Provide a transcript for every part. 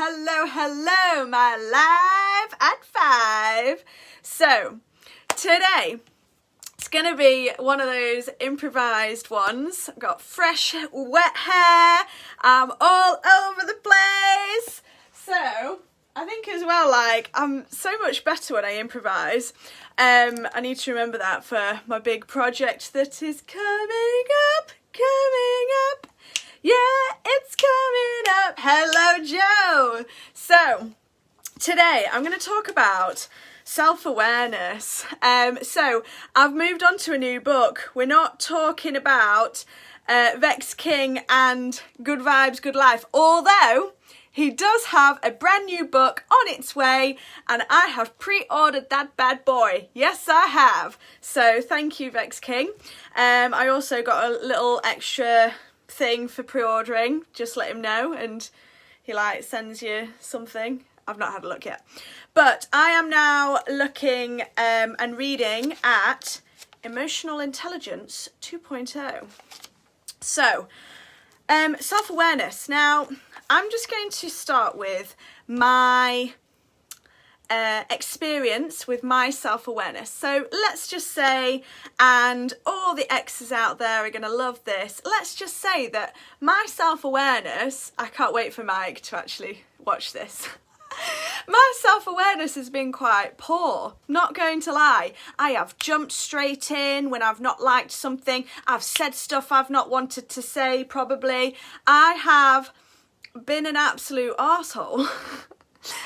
Hello, my live at 5. So, today, it's going to be one of those improvised ones. I've got fresh, wet hair. I'm all over the place. So, I think as well, I'm so much better when I improvise. I need to remember that for my big project that is coming up. Yeah, it's coming up. Hello, Joe. So, today I'm going to talk about self-awareness. So, I've moved on to a new book. We're not talking about Vex King and Good Vibes, Good Life, although he does have a brand new book on its way, and I have pre-ordered that bad boy. Yes, I have. So, thank you, Vex King. I also got a little extra thing for pre-ordering. Just let him know, and he sends you something. I've not had a look yet, but I am now looking and reading at Emotional Intelligence 2.0. So, self-awareness. Now, I'm just going to start with my experience with my self-awareness. So let's just say, and all the exes out there are going to love this, let's just say that my self-awareness, I can't wait for Mike to actually watch this. My self-awareness has been quite poor, not going to lie. I have jumped straight in when I've not liked something. I've said stuff I've not wanted to say, probably. I have been an absolute arsehole.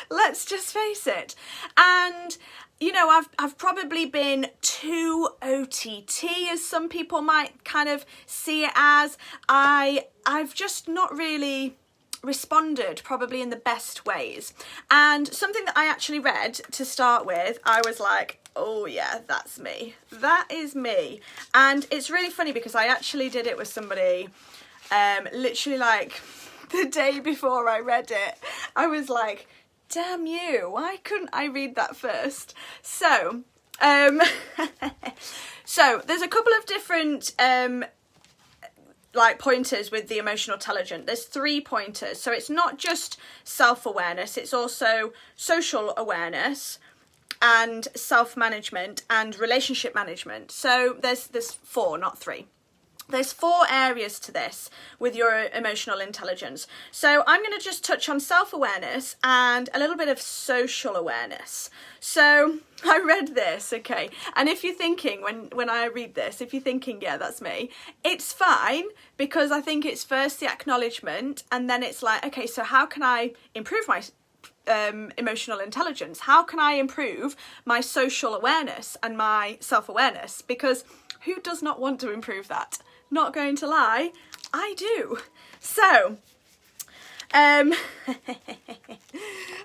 Let's just face it. And you know, I've probably been too OTT, as some people might kind of see it as. I've just not really responded probably in the best ways. And something that I actually read to start with, I was like, oh yeah, that's me. That is me. And it's really funny because I actually did it with somebody literally the day before I read it. I was like, damn you, why couldn't I read that first? So, so there's a couple of different pointers with the emotional intelligence. There's 3 pointers. So it's not just self-awareness, it's also social awareness and self-management and relationship management. So there's 4, not 3. There's 4 areas to this with your emotional intelligence. So I'm going to just touch on self-awareness and a little bit of social awareness. So I read this, okay, and if you're thinking, when I read this, if you're thinking, yeah, that's me, it's fine, because I think it's first the acknowledgement, and then it's like, okay, so how can I improve my emotional intelligence? How can I improve my social awareness and my self-awareness? Because who does not want to improve that? Not going to lie, I do. So, I'm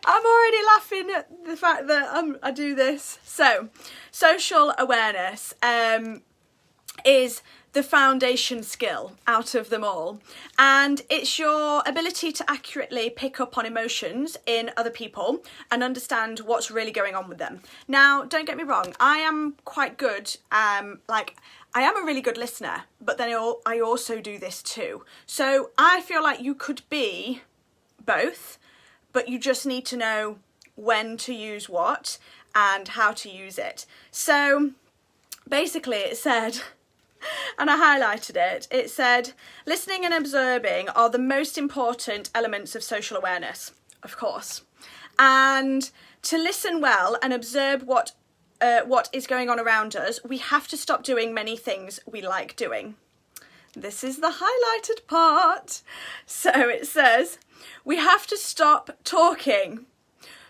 already laughing at the fact that I do this. So, social awareness is the foundation skill out of them all, and it's your ability to accurately pick up on emotions in other people and understand what's really going on with them. Now, don't get me wrong, I am quite good, I am a really good listener, but then I also do this too. So I feel like you could be both, but you just need to know when to use what and how to use it. So basically it said, and I highlighted it, it said, listening and observing are the most important elements of social awareness, of course. And to listen well and observe what is going on around us, we have to stop doing many things we like doing. This is the highlighted part. So it says, we have to stop talking.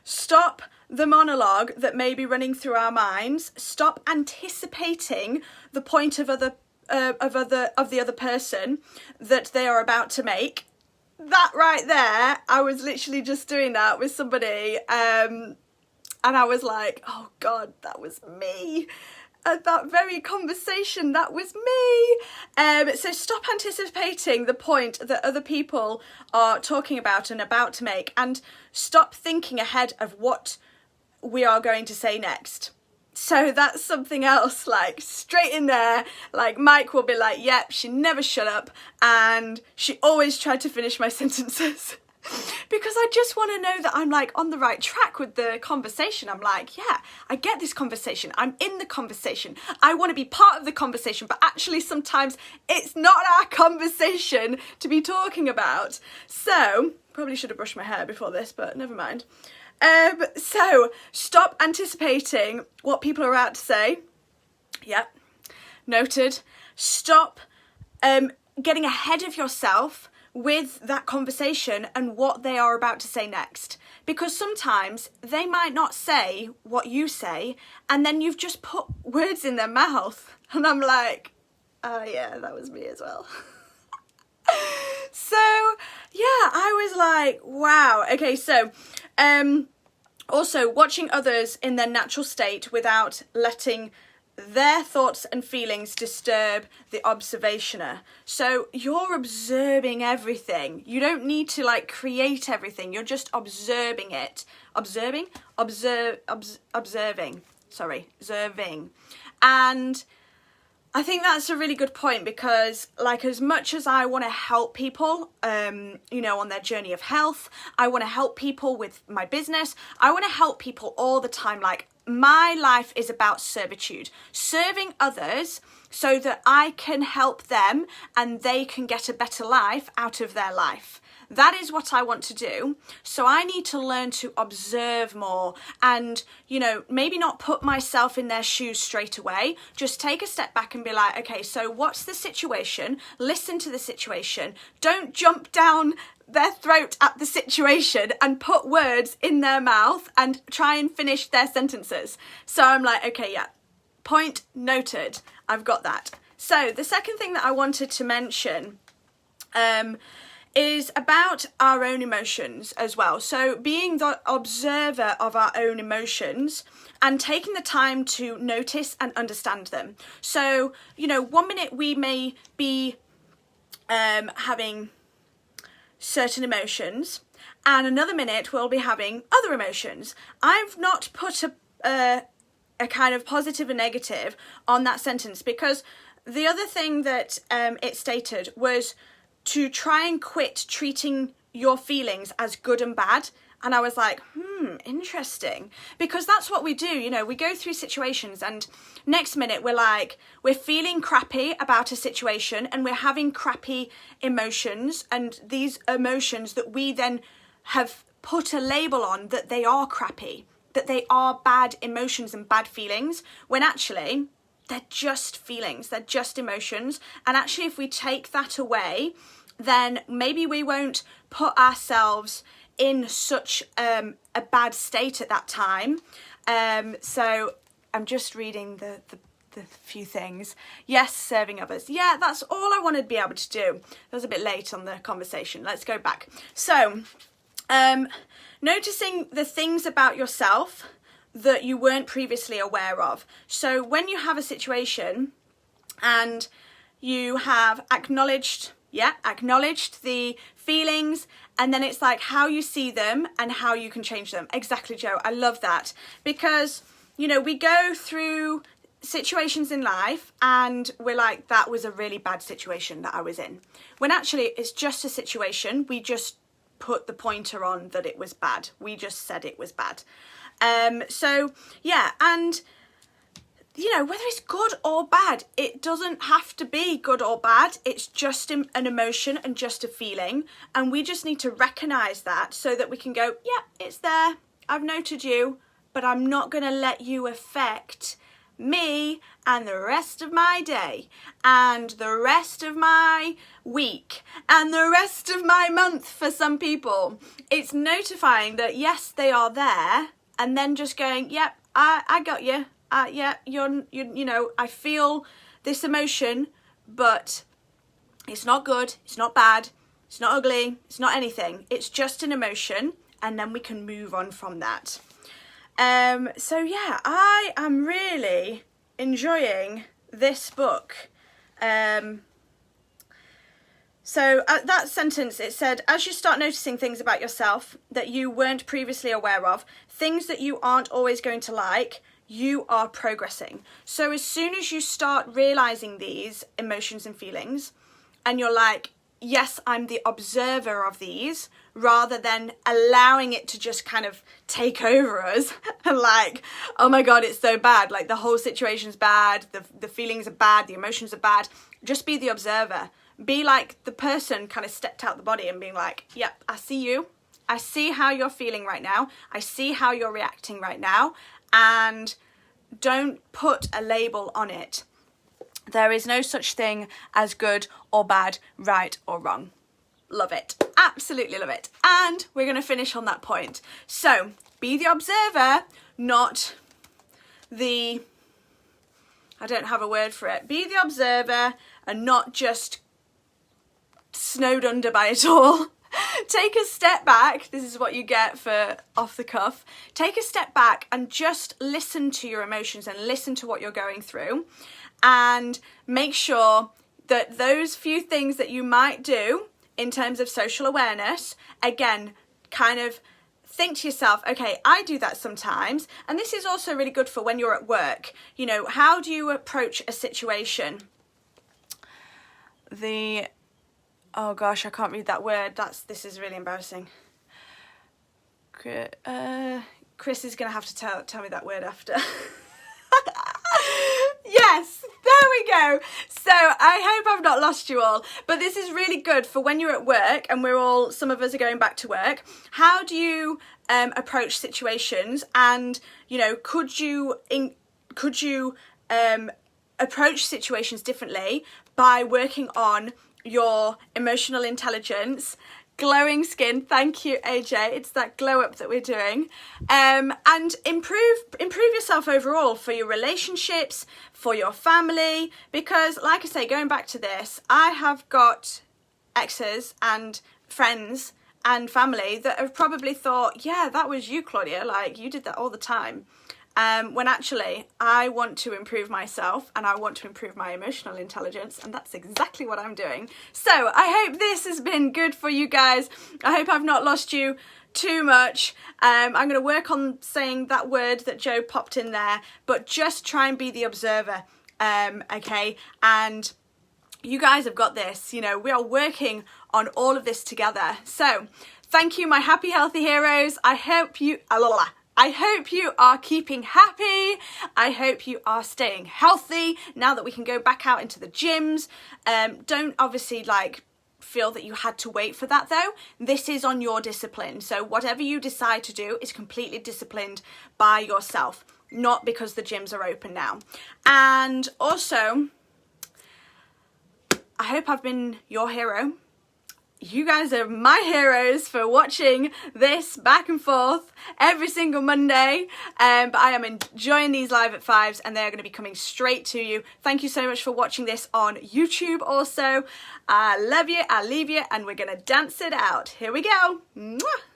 Stop the monologue that may be running through our minds. Stop anticipating the point of the other person that they are about to make. That right there, I was literally just doing that with somebody, and I was like, oh God, that was me. At that very conversation, that was me. So stop anticipating the point that other people are talking about and about to make, and stop thinking ahead of what we are going to say next. So that's something else, straight in there. Mike will be like, yep, she never shut up, and she always tried to finish my sentences. because I just want to know that I'm like on the right track with the conversation. I'm like, yeah, I get this conversation. I'm in the conversation. I want to be part of the conversation, but actually sometimes it's not our conversation to be talking about. So, probably should have brushed my hair before this, but never mind. So, stop anticipating what people are about to say. Yep, noted. Stop getting ahead of yourself with that conversation and what they are about to say next. Because sometimes they might not say what you say, and then you've just put words in their mouth. And I'm like, oh yeah, that was me as well. So, yeah, I was like, wow. Okay, so, also watching others in their natural state without letting their thoughts and feelings disturb the observationer. So you're observing everything. You don't need to like create everything. You're just observing it. Observing. And I think that's a really good point, because like as much as I want to help people, you know, on their journey of health, I want to help people with my business, I want to help people all the time. Like my life is about servitude, serving others so that I can help them and they can get a better life out of their life. That is what I want to do. So I need to learn to observe more and, you know, maybe not put myself in their shoes straight away. Just take a step back and be like, okay, so what's the situation? Listen to the situation. Don't jump down their throat at the situation and put words in their mouth and try and finish their sentences. So I'm like, okay, yeah, point noted. I've got that. So the second thing that I wanted to mention, is about our own emotions as well. So being the observer of our own emotions and taking the time to notice and understand them. So, you know, 1 minute we may be having certain emotions and another minute we'll be having other emotions. I've not put a kind of positive and negative on that sentence, because the other thing that it stated was to try and quit treating your feelings as good and bad. And I was like, interesting. Because that's what we do, you know, we go through situations and next minute we're feeling crappy about a situation and we're having crappy emotions, and these emotions that we then have put a label on that they are crappy, that they are bad emotions and bad feelings, when actually they're just feelings, they're just emotions. And actually, if we take that away, then maybe we won't put ourselves in such a bad state at that time. So I'm just reading the few things. Yes, serving others. Yeah, that's all I wanted to be able to do. That was a bit late on the conversation. Let's go back. So, noticing the things about yourself that you weren't previously aware of. So when you have a situation and you have acknowledged the feelings, and then it's like how you see them and how you can change them. Exactly, Joe. I love that, because, you know, we go through situations in life and we're like, that was a really bad situation that I was in. When actually it's just a situation. We just put the pointer on that it was bad. We just said it was bad. So yeah, and you know, whether it's good or bad, it doesn't have to be good or bad. It's just an emotion and just a feeling. And we just need to recognize that so that we can go, yeah, it's there. I've noted you, but I'm not going to let you affect me and the rest of my day and the rest of my week and the rest of my month for some people. It's notifying that, yes, they are there, and then just going, yep, I got you. Yeah, you know, I feel this emotion, but it's not good, it's not bad, it's not ugly, it's not anything. It's just an emotion, and then we can move on from that. So yeah, I am really enjoying this book. So at that sentence, it said, as you start noticing things about yourself that you weren't previously aware of, things that you aren't always going to like, you are progressing. So as soon as you start realizing these emotions and feelings, and you're like, yes, I'm the observer of these rather than allowing it to just kind of take over us and like, oh my God, it's so bad. Like the whole situation's bad. The feelings are bad. The emotions are bad. Just be the observer. Be like the person kind of stepped out the body and being like, yep, I see you. I see how you're feeling right now. I see how you're reacting right now. And don't put a label on it. There is no such thing as good or bad, right or wrong. Love it. Absolutely love it. And we're going to finish on that point. So be the observer, not the, I don't have a word for it. Be the observer and not just snowed under by it all. Take a step back. This is what you get for off the cuff. Take a step back and just listen to your emotions and listen to what you're going through, and make sure that those few things that you might do in terms of social awareness, again, kind of think to yourself, okay, I do that sometimes. And this is also really good for when you're at work. You know, how do you approach a situation? Oh gosh, I can't read that word. This is really embarrassing. Chris is going to have to tell me that word after. Yes, there we go. So I hope I've not lost you all, but this is really good for when you're at work and some of us are going back to work. How do you approach situations, and you know, could you approach situations differently by working on your emotional intelligence? Glowing skin, thank you AJ, it's that glow up that we're doing, and improve yourself overall for your relationships, for your family, because like I say, going back to this, I have got exes and friends and family that have probably thought, yeah, that was you, Claudia, like you did that all the time. When actually I want to improve myself and I want to improve my emotional intelligence, and that's exactly what I'm doing. So I hope this has been good for you guys. I hope I've not lost you too much. I'm going to work on saying that word that Joe popped in there, but just try and be the observer, okay? And you guys have got this. You know, we are working on all of this together. So thank you, my happy, healthy heroes. I hope you are keeping happy. I hope you are staying healthy now that we can go back out into the gyms. Don't obviously feel that you had to wait for that though. This is on your discipline. So whatever you decide to do is completely disciplined by yourself, not because the gyms are open now. And also, I hope I've been your hero. You guys are my heroes for watching this back and forth every single Monday, but I am enjoying these live at 5s, and they're going to be coming straight to you. Thank you so much for watching this on YouTube also. I love you, I leave you, and we're going to dance it out. Here we go. Mwah!